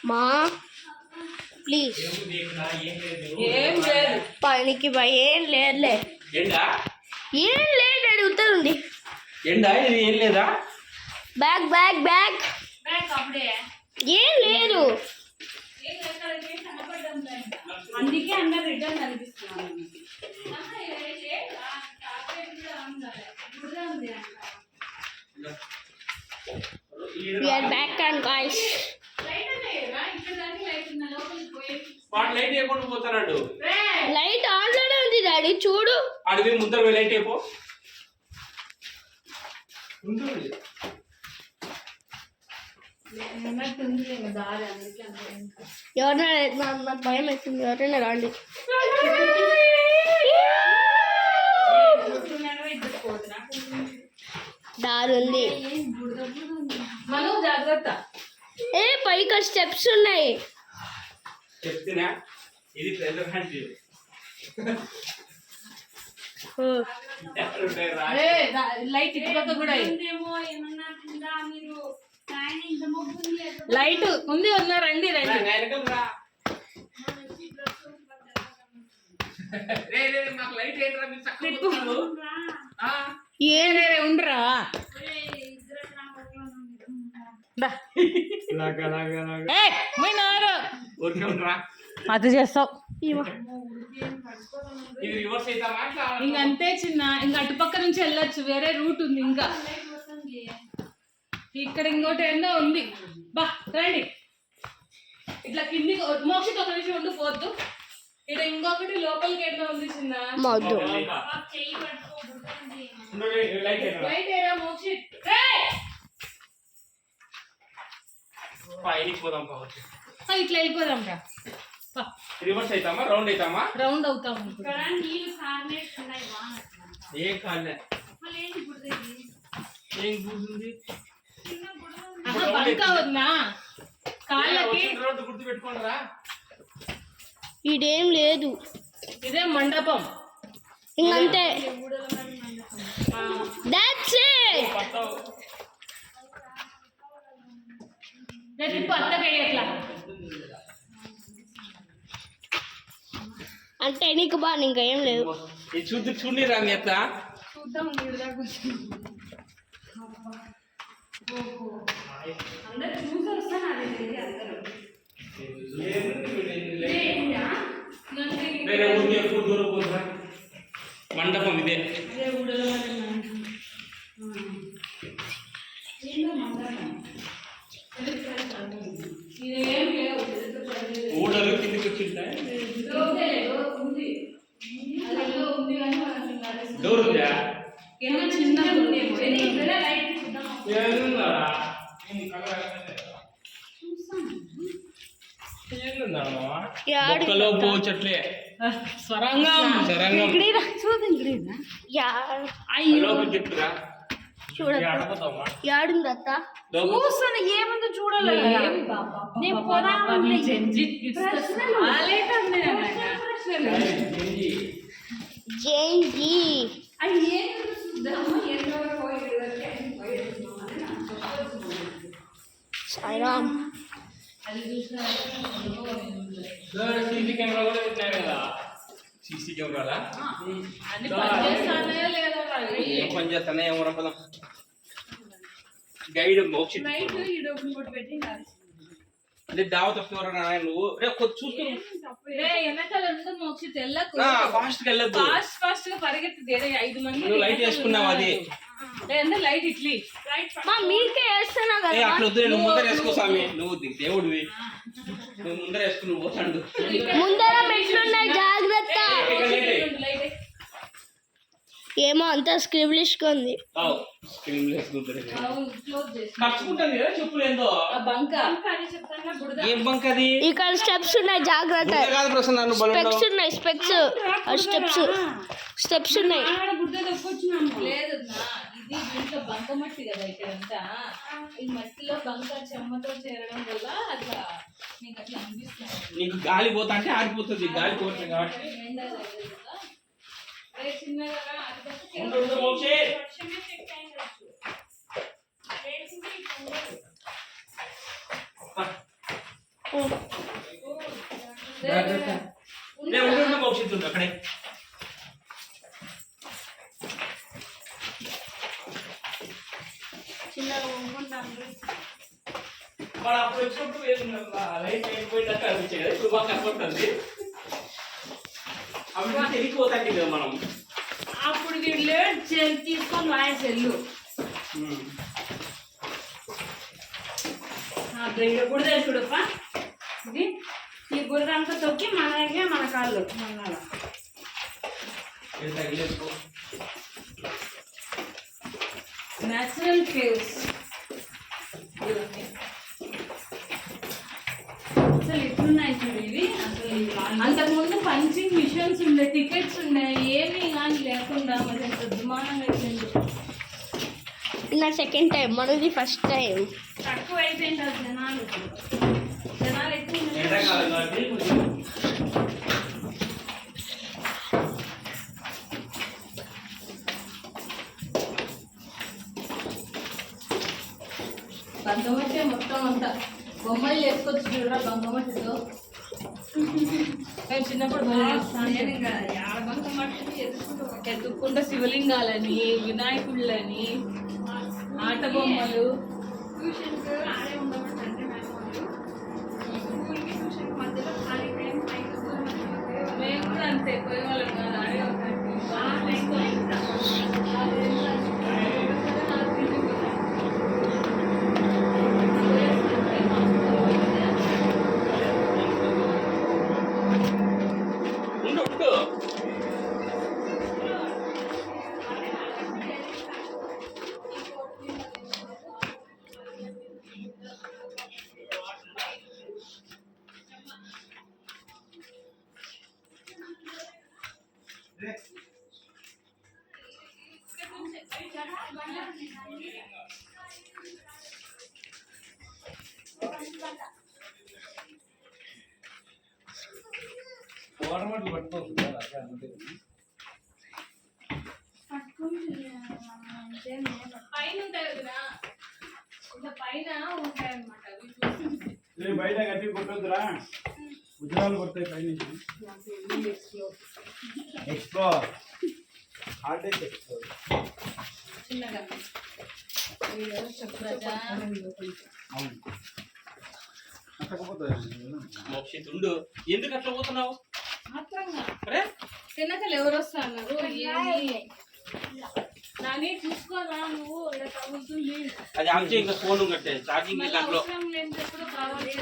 మా ప్లీజ్ ఏం లేదు పనికి బా ఏం లేదులే ఏం లేదు అడుగుతుంది ఏంటా ఇది ఏం లేదా బ్యాగ్ బ్యాగ్ బ్యాగ్ ఏం లేదు అందుకే అందరు రిటర్న్ కనిపిస్తున్నాను We are back and guys. వాడు లైట్ వేయకుండా పోతాడు లైట్ ఆన్ లోనే ఉంది డాడీ చూడు అడిగి ముందర లైట్ అయిపో ఎవరైనా నాకు భయం వేస్తుంది ఎవరైనా రండి దారి ఉంది జాగ్రత్త ఏ పైకి స్టెప్స్ ఉన్నాయి చెప్తున్నా ఇది ప్రెజర్ హ్యాండ్ లైట్ ఇటుపక్క కూడా లైట్ ఉంది వదిన రండి రండి మాకు లైట్ ఏంట్రా మీరు ఏ ఉండరా అది చేస్తావు ఇంకంతే చిన్న ఇంకా అటుపక్క నుంచి వెళ్ళొచ్చు వేరే రూట్ ఉంది ఇంకా ఇక్కడ ఇంకోటి ఎందో ఉంది బా రండి ఇట్లా కింది మోక్షిత ఒక నిమిషం ఉండి పోద్దు ఇక్కడ ఇంకొకటి లోపలికి ఎందో ఉంది చిన్న లైట్ ఏరా మోక్షిత్ ఇట్లా వెళ్ళిపోదాం రా రివర్స్ అవుతామా రౌండ్ అవుతామా రౌండ్ అవుతాము ఏం కాలే ఏం గుర్తుంది కాళ్ళకి రోడ్డు గుర్తు పెట్టుకోండిరా ఇదేం లేదు ఇదే మండపం ఇంకంతే దట్స్ ఇట్ అంటే నీకు బా ఇంకా ఏం లేదు చూడండి రా మీ అత్త చూద్దాం అందరు చూసి వస్తాను వేరే ఊరికి ఎక్కువ దూరం పోతా మండపం ఇదే ఊడలు కిందికి వచ్చింటాయి డోర్ ఉందా చిన్న పోవచ్చట్లే స్వరంగం చెప్తురా యాడుంది అత్త చూస్తాను ఏముందో చూడాలి జేంజీ సాయిరామ్ సీసీ కెమెరా కూడా పెట్టినారు కదా సీసీ కెమెరా ఏం పని చేస్తానే ఏమో పదం గైడ్ మోక్షి అంటే దావత్ వస్తున్నా నువ్వు రేపు చూసుకుని ఫాస్ట్ గా వెళ్ళొద్దు ఫాస్ట్ గా పరిగెత్తి 5 మంది లైట్ వేసుకున్నావు అది లైట్ ఇట్లీ మీకే వేస్తున్నా కదా అట్లా వద్దు నువ్వు ముందర వేసుకో స్వామి నువ్వు దేవుడివి నువ్వు ముందర వేసుకుని నువ్వు పోతాడు ముందర మెట్లున్నాయి జాగ్రత్త ఏమో అంతా స్క్రిబ్లిష్ గా ఉంది చెప్పులు ఏందో ఏం బంక్ అది ఇక్కడ స్టెప్స్ ఉన్నాయి జాగ్రత్త స్పెక్స్ ఉన్నాయి స్టెప్స్ ఉన్నాయి లేదు ఇది దీంట్లో బంక మట్టి కదా ఇక్కడంతా ఈ మట్టిలో బంక చెమ్మతో చేరడం వల్ల అట్లా నీకు అట్లా అనిపిస్తుంది నీకు గాలి పోతా అంటే ఆరిపోతుంది గాలి పోతుంది కాబట్టి భవిష్యత్తు అక్కడే చిన్నగా కొనుక్కుంటాను. మన అప్పుడు వచ్చినప్పుడు లైట్ అయిపోయిందాక అనిపించేది కదా, ఇప్పుడు బాగా కష్టపడుతుంది. అప్పుడు తెలిసిపోతాండి కదా మనం. అప్పుడు వీళ్ళు తీసుకొని వాయిస్ వెళ్ళు గుడిదే చూడప్ప. ఇది ఈ గుడిదంతా తొక్కి మనకే మన కాళ్ళు మన న్యాచురల్ కేవ్స్. అసలు ఎట్లున్నాయి చూడు ఇవి. అసలు అంతకుముందు పంచింగ్ మిషన్స్ ఉండే, టికెట్స్ ఉన్నాయి, ఏమీ కానీ లేకుండా మరి ఎంత దుమానంగా అయిపోయింది. నా సెకండ్ టైం, మనది ఫస్ట్ టైం. తక్కువ అయిపోయింది అది జనాలు. జనాలు ఎక్కువ ఎండాకాలం కాబట్టి కొంచెం బంకమట్టి మొత్తం అంతా బొమ్మలు వేసుకొచ్చి చూడరా బంకమట్టితో. మేము చిన్నప్పుడు ఎత్తుక్కుంటా శివలింగాలని, వినాయకుళ్ళని, ఆట బొమ్మలు. మేము కూడా అంతే పోయేవాళ్ళం కాదు, వాటర్ పట్టుకోవచ్చు. పైన ఉంటాయి కదా, ఇలా పైన ఉంటాయి అన్నమాట. బయట గట్టి కొట్టొద్దురా, ఉద్యోగాలు కొడతాయి పై నుంచి. ఎక్స్ప్లోర్ హార్డ్ ఎక్స్ప్లోర్ చిన్నగా అవును అట్టకపోతుంది. మోక్షిత్ ఉండు, ఎందుకు అట్లా పోతున్నావు? మాత్రంగా అరే తినకలు ఎవరు వస్తా అన్నారు. దాన్ని చూసుకోరా నువ్వు, ఇలా తగులుతుంది. అది ఆఫ్ చేయి, ఇంకా ఫోన్ కట్టే ఛార్జింగ్ దాంట్లో. అవసరం లేని ఎప్పుడు కావాలి.